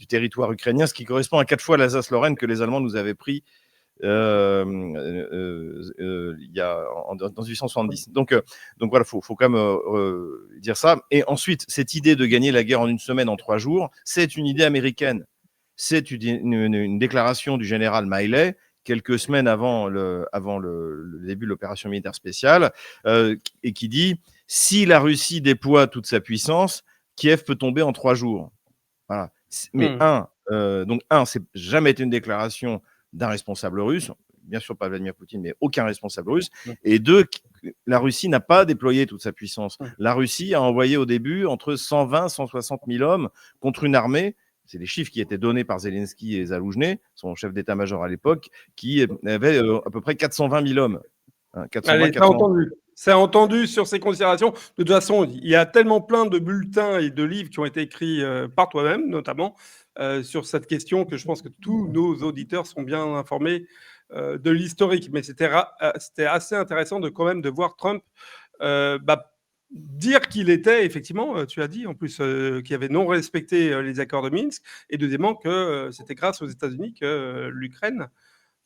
Speaker 9: territoire ukrainien, ce qui correspond à 4 fois l'Alsace-Lorraine que les Allemands nous avaient pris il y a dans 1870. Donc voilà, faut quand même dire ça. Et ensuite, cette idée de gagner la guerre en une semaine, en 3 jours, c'est une idée américaine. C'est une déclaration du général Miley quelques semaines avant le début de l'opération militaire spéciale, et qui dit « Si la Russie déploie toute sa puissance, Kiev peut tomber en 3 jours. » Voilà. Mais c'est jamais été une déclaration d'un responsable russe, bien sûr pas Vladimir Poutine, mais aucun responsable russe. Et 2, la Russie n'a pas déployé toute sa puissance. La Russie a envoyé au début entre 120 et 160 000 hommes contre une armée. C'est les chiffres qui étaient donnés par Zelensky et Zaloujny, son chef d'état-major à l'époque, qui avait à peu près 420 000 hommes. Hein, 420,
Speaker 7: c'est entendu sur ces considérations. De toute façon, il y a tellement plein de bulletins et de livres qui ont été écrits par toi-même, notamment, sur cette question, que je pense que tous nos auditeurs sont bien informés de l'historique. Mais c'était assez intéressant quand même de voir Trump dire qu'il était, effectivement, tu as dit en plus, qu'il avait non respecté les accords de Minsk, et deuxièmement que c'était grâce aux États-Unis que l'Ukraine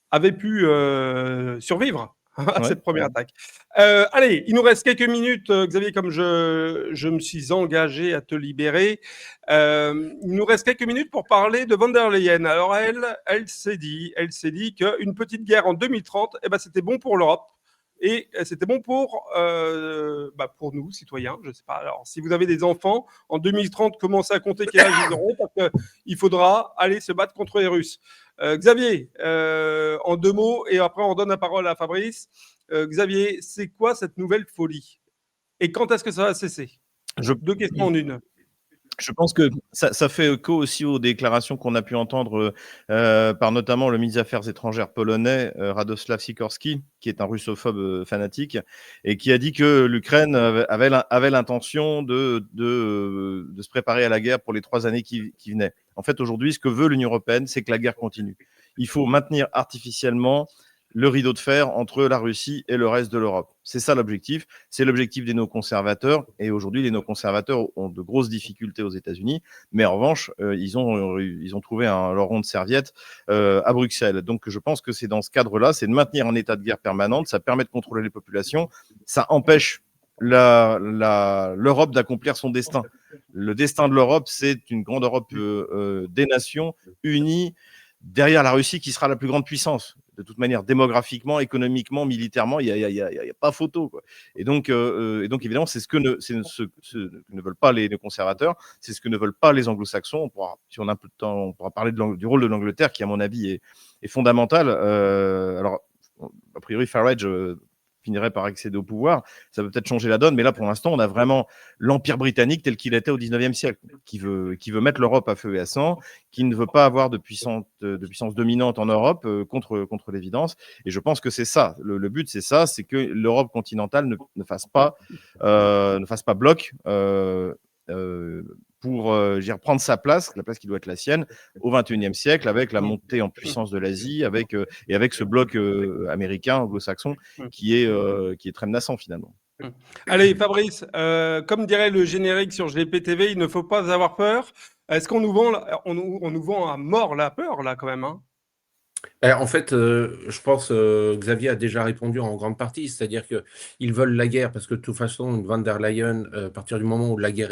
Speaker 7: avait pu survivre à cette première attaque. Allez, il nous reste quelques minutes, Xavier, comme je me suis engagé à te libérer. Il nous reste quelques minutes pour parler de von der Leyen. Alors elle s'est dit qu'une petite guerre en 2030, c'était bon pour l'Europe. Et c'était bon pour nous, citoyens. Je ne sais pas. Alors, si vous avez des enfants, en 2030, commencez à compter quel âge ils auront, parce qu'il faudra aller se battre contre les Russes. Xavier, en 2 mots, et après on donne la parole à Fabrice. Xavier, c'est quoi cette nouvelle folie? Et quand est-ce que ça va cesser? 2 questions en une.
Speaker 9: Je pense que ça fait écho aussi aux déclarations qu'on a pu entendre par notamment le ministre des Affaires étrangères polonais, Radosław Sikorski, qui est un russophobe fanatique, et qui a dit que l'Ukraine avait l'intention de se préparer à la guerre pour les 3 années qui venaient. En fait, aujourd'hui, ce que veut l'Union européenne, c'est que la guerre continue. Il faut maintenir artificiellement le rideau de fer entre la Russie et le reste de l'Europe. C'est ça l'objectif. C'est l'objectif des néoconservateurs. Et aujourd'hui, les néoconservateurs ont de grosses difficultés aux États-Unis. Mais en revanche, ils ont trouvé leur rond de serviette à Bruxelles. Donc, je pense que c'est dans ce cadre-là, c'est de maintenir un état de guerre permanente. Ça permet de contrôler les populations. Ça empêche l'Europe d'accomplir son destin. Le destin de l'Europe, c'est une grande Europe des nations unies derrière la Russie qui sera la plus grande puissance. De toute manière, démographiquement, économiquement, militairement, il y a pas photo, quoi. Et donc évidemment, c'est ce que ne veulent pas les conservateurs, c'est ce que ne veulent pas les anglo-saxons. Si on a un peu de temps, on pourra parler du rôle de l'Angleterre, qui, à mon avis, est fondamental. Alors, a priori, Farage finirait par accéder au pouvoir, ça peut peut-être changer la donne, mais là, pour l'instant, on a vraiment l'Empire britannique tel qu'il était au 19e siècle, qui veut mettre l'Europe à feu et à sang, qui ne veut pas avoir de puissance dominante en Europe, contre l'évidence. Et je pense que c'est ça. Le but, c'est ça, c'est que l'Europe continentale ne fasse pas bloc pour prendre sa place, la place qui doit être la sienne, au XXIe siècle, avec la montée en puissance de l'Asie, et avec ce bloc américain, anglo-saxon, qui est très menaçant finalement.
Speaker 7: Allez, Fabrice, comme dirait le générique sur GPTV, il ne faut pas avoir peur. Est-ce qu'on nous vend, on nous vend à mort la peur, là, quand même, hein?
Speaker 8: En fait, je pense Xavier a déjà répondu en grande partie, c'est-à-dire qu'ils veulent la guerre parce que de toute façon, Van der Leyen, à partir du moment où la guerre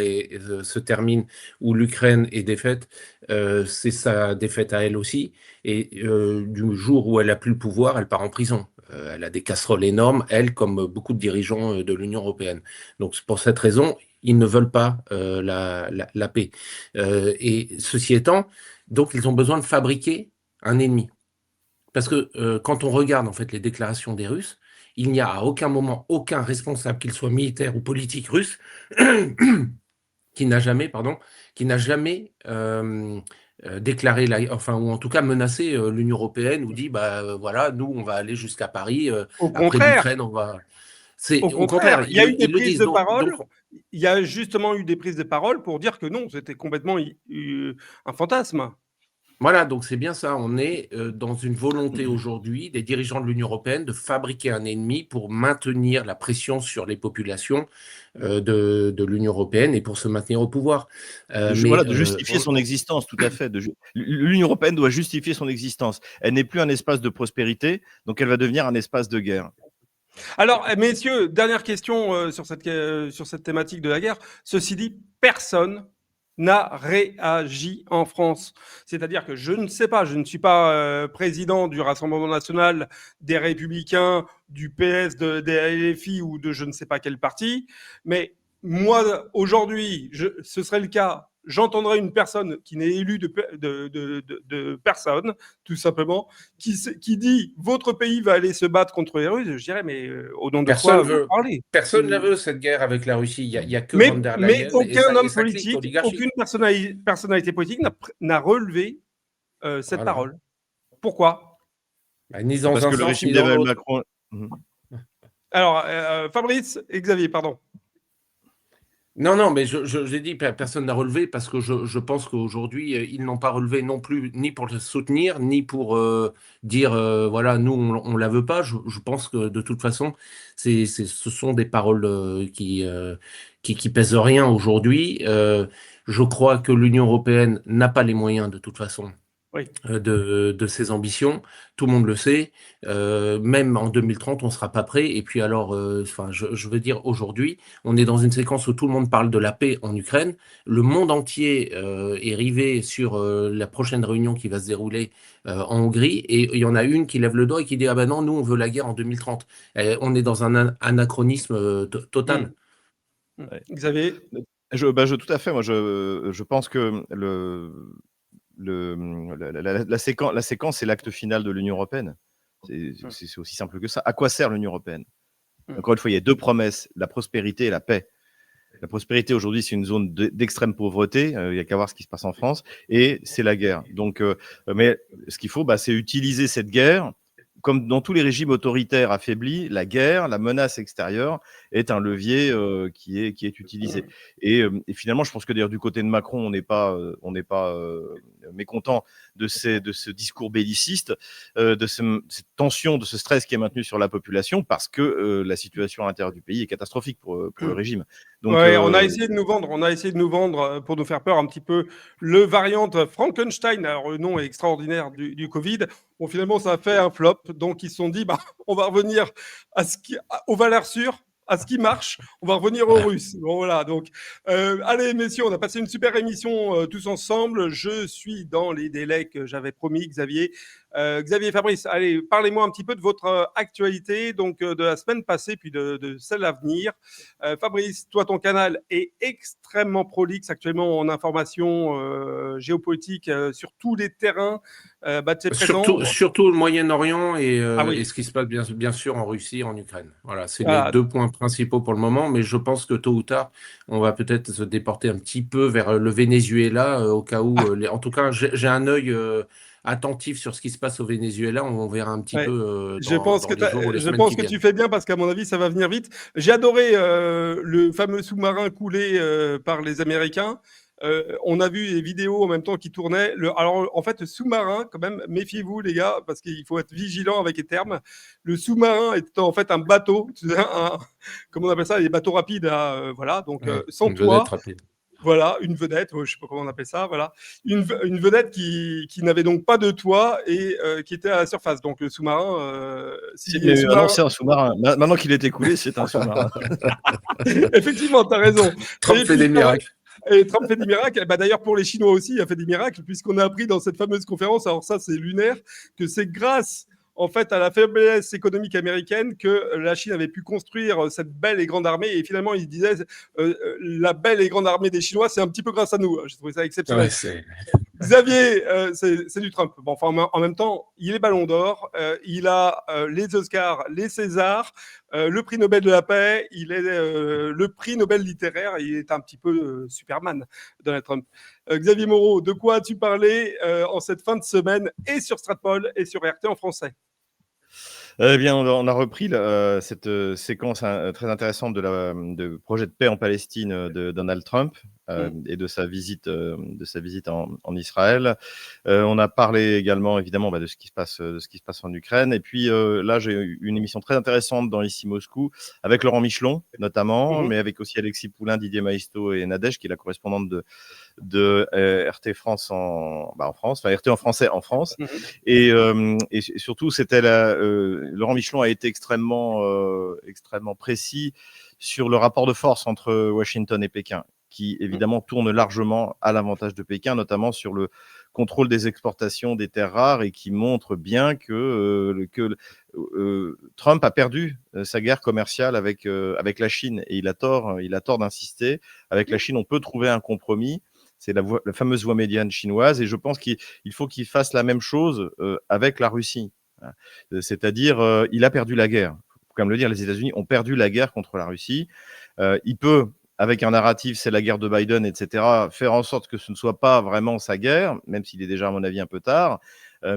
Speaker 8: se termine, où l'Ukraine est défaite, c'est sa défaite à elle aussi. Et du jour où elle n'a plus le pouvoir, elle part en prison. Elle a des casseroles énormes, elle, comme beaucoup de dirigeants de l'Union européenne. Donc, pour cette raison, ils ne veulent pas la paix. Et ceci étant, donc, ils ont besoin de fabriquer un ennemi. Parce que quand on regarde en fait les déclarations des Russes, il n'y a à aucun moment aucun responsable, qu'il soit militaire ou politique russe, qui n'a jamais déclaré, ou en tout cas menacé l'Union européenne, ou dit voilà, nous on va aller jusqu'à Paris,
Speaker 7: Au
Speaker 8: après
Speaker 7: contraire,
Speaker 8: l'Ukraine on va.
Speaker 7: au contraire, il y a eu des
Speaker 8: ils le
Speaker 7: prises
Speaker 8: disent.
Speaker 7: de
Speaker 8: Donc,
Speaker 7: parole. Il y a justement eu des prises de parole pour dire que non, c'était complètement un fantasme.
Speaker 8: voilà, donc c'est bien ça. On est dans une volonté aujourd'hui des dirigeants de l'Union européenne de fabriquer un ennemi pour maintenir la pression sur les populations de l'Union européenne et pour se maintenir au pouvoir.
Speaker 9: De justifier son existence, tout à fait. L'Union européenne doit justifier son existence. Elle n'est plus un espace de prospérité, donc elle va devenir un espace de guerre.
Speaker 7: Alors, messieurs, dernière question sur cette thématique de la guerre. Ceci dit, personne n'a réagi en France. C'est-à-dire que je ne sais pas, je ne suis pas président du Rassemblement national, des Républicains, du PS, des LFI ou de je ne sais pas quel parti, mais moi, aujourd'hui, ce serait le cas, j'entendrais une personne qui n'est élue de personne, tout simplement, qui dit « votre pays va aller se battre contre les Russes », je dirais « mais au nom de quoi vous parlez ?»
Speaker 8: Personne ne la veut, cette guerre avec la Russie. Il y a que Van der Leyen.
Speaker 7: Mais aucun homme
Speaker 8: et sa clique
Speaker 7: politique,
Speaker 8: oligarchique.
Speaker 7: aucune personnalité politique n'a relevé cette
Speaker 8: Voilà.
Speaker 7: parole. Pourquoi?
Speaker 8: Ni dans
Speaker 9: Parce
Speaker 8: un
Speaker 9: que le
Speaker 8: sens,
Speaker 9: régime
Speaker 8: ni dans
Speaker 9: d'Emmanuel
Speaker 8: l'autre.
Speaker 9: Macron.
Speaker 7: Alors, Fabrice et Xavier, pardon.
Speaker 8: Non, mais j'ai dit personne n'a relevé parce que je pense qu'aujourd'hui, ils n'ont pas relevé non plus, ni pour le soutenir, ni pour dire voilà, nous, on la veut pas. Je pense que de toute façon, ce sont des paroles qui pèsent rien aujourd'hui. Je crois que l'Union européenne n'a pas les moyens de toute façon.
Speaker 7: Oui.
Speaker 8: De ses ambitions, tout le monde le sait. Même en 2030, on ne sera pas prêt. Et puis alors, je veux dire, aujourd'hui, on est dans une séquence où tout le monde parle de la paix en Ukraine. Le monde entier est rivé sur la prochaine réunion qui va se dérouler en Hongrie. Et il y en a une qui lève le doigt et qui dit ah ben non, nous on veut la guerre en 2030. On est dans un anachronisme total.
Speaker 7: Xavier,
Speaker 9: tout à fait. Moi, je pense que la séquence, c'est l'acte final de l'Union européenne. C'est aussi simple que ça. À quoi sert l'Union européenne? Encore une fois, il y a deux promesses, la prospérité et la paix. La prospérité, aujourd'hui, c'est une zone d'extrême pauvreté. Il n'y a qu'à voir ce qui se passe en France. Et c'est la guerre. Donc, mais ce qu'il faut, c'est utiliser cette guerre. Comme dans tous les régimes autoritaires affaiblis, la guerre, la menace extérieure est un levier qui est utilisé. Et finalement, je pense que d'ailleurs du côté de Macron, on n'est pas mécontent de ce discours belliciste, de cette tension, de ce stress qui est maintenu sur la population, parce que la situation à l'intérieur du pays est catastrophique pour le régime. Donc,
Speaker 7: on a essayé de nous vendre, pour nous faire peur un petit peu, le variant Frankenstein. Alors le nom est extraordinaire du Covid. Bon, finalement, ça a fait un flop. Donc ils se sont dit, on va revenir aux valeurs sûres. à ce qui marche, on va revenir aux Russes. Bon, voilà, donc, allez, messieurs, on a passé une super émission tous ensemble. Je suis dans les délais que j'avais promis, Xavier. Xavier et Fabrice, allez, parlez-moi un petit peu de votre actualité, donc de la semaine passée, puis de celle à venir. Fabrice, toi, ton canal est extrêmement prolixe actuellement en information géopolitique sur tous les terrains. Tu es présent.
Speaker 8: Surtout le Moyen-Orient
Speaker 7: Ah oui.
Speaker 8: et ce qui se passe bien sûr en Russie et en Ukraine. Voilà, c'est
Speaker 7: Ah.
Speaker 8: les 2 points principaux pour le moment, mais je pense que tôt ou tard, on va peut-être se déporter un petit peu vers le Venezuela, au cas où. En tout cas, j'ai un œil attentif sur ce qui se passe au Venezuela. On verra un petit
Speaker 7: Ouais.
Speaker 8: peu
Speaker 7: Je pense
Speaker 8: dans
Speaker 7: que,
Speaker 8: les jours ou les
Speaker 7: je
Speaker 8: semaines
Speaker 7: pense
Speaker 8: qui
Speaker 7: que
Speaker 8: viennent.
Speaker 7: tu fais bien parce qu'à mon avis, ça va venir vite. J'ai adoré le fameux sous-marin coulé par les Américains. On a vu les vidéos en même temps qui tournaient. Alors, en fait, le sous-marin, quand même, méfiez-vous, les gars, parce qu'il faut être vigilant avec les termes. Le sous-marin est en fait un bateau, comment on appelle ça, les bateaux rapides, là, voilà, donc sans
Speaker 8: Une
Speaker 7: toit.
Speaker 8: vedette rapide.
Speaker 7: Voilà, une vedette, je ne sais pas comment on appelle ça, voilà. Une vedette qui n'avait donc pas de toit et qui était à la surface. Donc le sous-marin,
Speaker 9: Non, c'est un sous-marin. Maintenant qu'il est écoulé, c'est un sous-marin.
Speaker 7: Effectivement, tu as raison.
Speaker 8: Trump fait des miracles.
Speaker 7: Et Trump fait des miracles. Bah, d'ailleurs, pour les Chinois aussi, il a fait des miracles, puisqu'on a appris dans cette fameuse conférence, alors ça, c'est lunaire, que c'est grâce en fait à la faiblesse économique américaine que la Chine avait pu construire cette belle et grande armée. Et finalement, il disait la belle et grande armée des Chinois, c'est un petit peu grâce à nous. J'ai trouvé ça exceptionnel.
Speaker 8: Ouais,
Speaker 7: Xavier, c'est du Trump. Bon, enfin, en même temps, il est Ballon d'Or, il a les Oscars, les Césars, le prix Nobel de la paix, il est le prix Nobel littéraire, il est un petit peu Superman, Donald Trump. Xavier Moreau, de quoi as-tu parlé en cette fin de semaine et sur Stratpol et sur RT en français?
Speaker 9: Eh bien, on a repris cette séquence très intéressante de projet de paix en Palestine de Donald Trump et de sa visite en Israël. On a parlé également évidemment de ce qui se passe en Ukraine. Et puis là, j'ai eu une émission très intéressante dans Ici Moscou avec Laurent Michelon notamment, mais avec aussi Alexis Poulain, Didier Maisto et Nadège, qui est la correspondante de RT France en France, enfin RT en français en France. Et surtout, c'était Laurent Michelon a été extrêmement précis sur le rapport de force entre Washington et Pékin, qui évidemment tourne largement à l'avantage de Pékin, notamment sur le contrôle des exportations des terres rares, et qui montre bien que Trump a perdu sa guerre commerciale avec la Chine, et il a tort d'insister. Avec la Chine, on peut trouver un compromis. C'est la fameuse voie médiane chinoise, et je pense qu'il faut qu'il fasse la même chose avec la Russie. C'est-à-dire, il a perdu la guerre. Il faut quand même le dire, les États-Unis ont perdu la guerre contre la Russie. Il peut, avec un narratif, c'est la guerre de Biden, etc., faire en sorte que ce ne soit pas vraiment sa guerre, même s'il est déjà, à mon avis, un peu tard.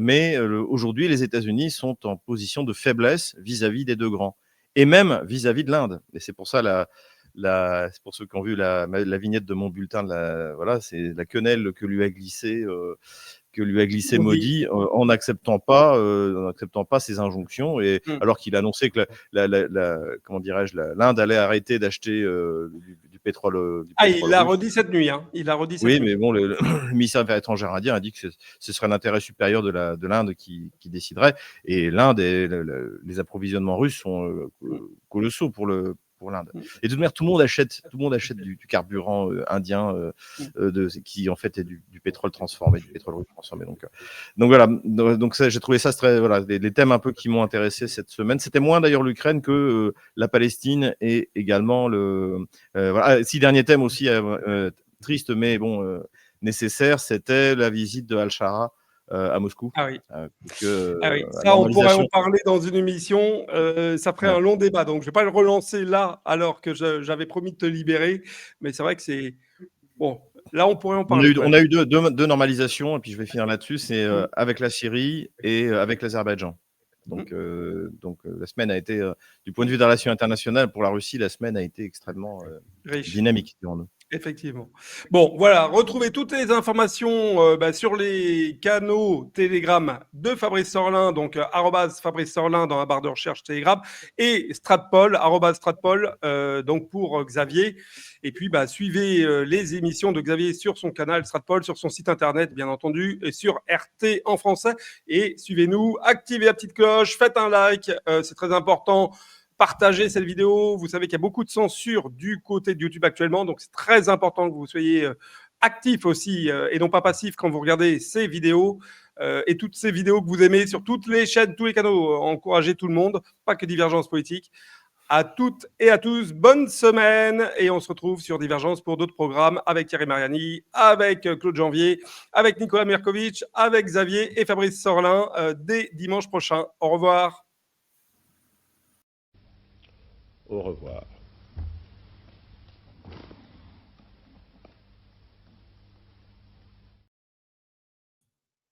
Speaker 9: Mais aujourd'hui, les États-Unis sont en position de faiblesse vis-à-vis des deux grands, et même vis-à-vis de l'Inde. Et c'est pour ça, c'est pour ceux qui ont vu la vignette de mon bulletin, voilà, c'est la quenelle que lui a glissé Modi en n'acceptant pas ses injonctions, et alors qu'il a annoncé que l'Inde allait arrêter d'acheter du pétrole.
Speaker 7: Il l'a redit cette nuit. Oui,
Speaker 9: mais bon, le ministère des Affaires étrangères indien a dit que ce serait l'intérêt supérieur de l'Inde qui déciderait, et l'Inde et les approvisionnements russes sont colossaux pour l'Inde. Et de toute manière, tout le monde achète du carburant indien qui en fait est du pétrole transformé, du pétrole russe transformé. Donc voilà. Donc ça, j'ai trouvé ça très, voilà, les thèmes un peu qui m'ont intéressé cette semaine. C'était moins d'ailleurs l'Ukraine que la Palestine, et également voilà. 6 derniers thèmes aussi tristes, mais bon nécessaires. C'était la visite de Al-Shara à Moscou.
Speaker 7: Ah oui.
Speaker 9: Ça,
Speaker 7: on pourrait en parler dans une émission. Ça ferait un long débat. Donc, je ne vais pas le relancer là, alors que j'avais promis de te libérer. Mais c'est vrai que c'est... Bon, là, on pourrait en parler.
Speaker 9: On a eu deux normalisations, et puis je vais finir là-dessus. C'est avec la Syrie et avec l'Azerbaïdjan. Donc la semaine a été, du point de vue des relations internationales, pour la Russie, la semaine a été extrêmement dynamique pour nous.
Speaker 7: Effectivement. Bon, voilà, retrouvez toutes les informations sur les canaux Telegram de Fabrice Sorlin, donc @Fabrice Sorlin dans la barre de recherche Telegram, et Stratpol, @Stratpol, donc pour Xavier. Et puis, suivez les émissions de Xavier sur son canal Stratpol, sur son site internet, bien entendu, et sur RT en français. Et suivez-nous, activez la petite cloche, faites un like, c'est très important. partagez cette vidéo. Vous savez qu'il y a beaucoup de censure du côté de YouTube actuellement, donc c'est très important que vous soyez actif aussi et non pas passif quand vous regardez ces vidéos et toutes ces vidéos que vous aimez sur toutes les chaînes, tous les canaux. Encouragez tout le monde, pas que Divergence Politique. À toutes et à tous, bonne semaine et on se retrouve sur Divergence pour d'autres programmes avec Thierry Mariani, avec Claude Janvier, avec Nicolas Mirkovic, avec Xavier et Fabrice Sorlin dès dimanche prochain. Au revoir.
Speaker 2: Au revoir.